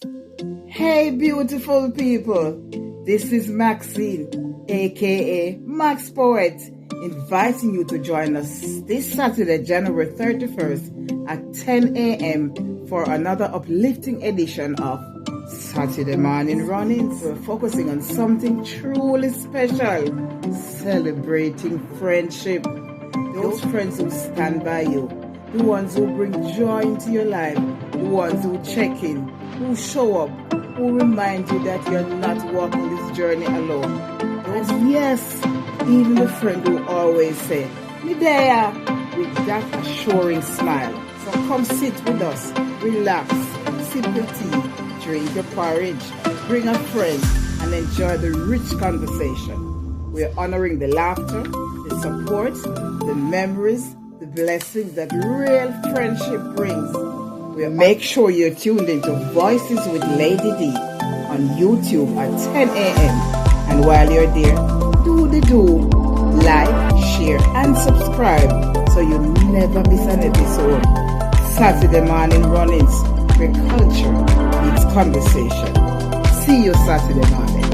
Hey beautiful people, this is Maxine, aka Max Poet, inviting you to join us this Saturday, January 31st at 10 a.m. for another uplifting edition of Satideh Morning Runnings. We're focusing on something truly special, celebrating friendship. Those friends who stand by you, the ones who bring joy into your life, the ones who check in, who show up, who remind you that you're not walking this journey alone. And yes, even the friend who always say, "Me there," with that assuring smile. So come sit with us, relax, sip your tea, drink your porridge, bring a friend, and enjoy the rich conversation. We're honoring the laughter, the support, the memories, the blessings that real friendship brings. Make sure you're tuned into Voices with Lady D on YouTube at 10 a.m. And while you're there, do, like, share, and subscribe so you never miss an episode. Saturday Morning Runnings, where culture meets conversation. See you Saturday morning.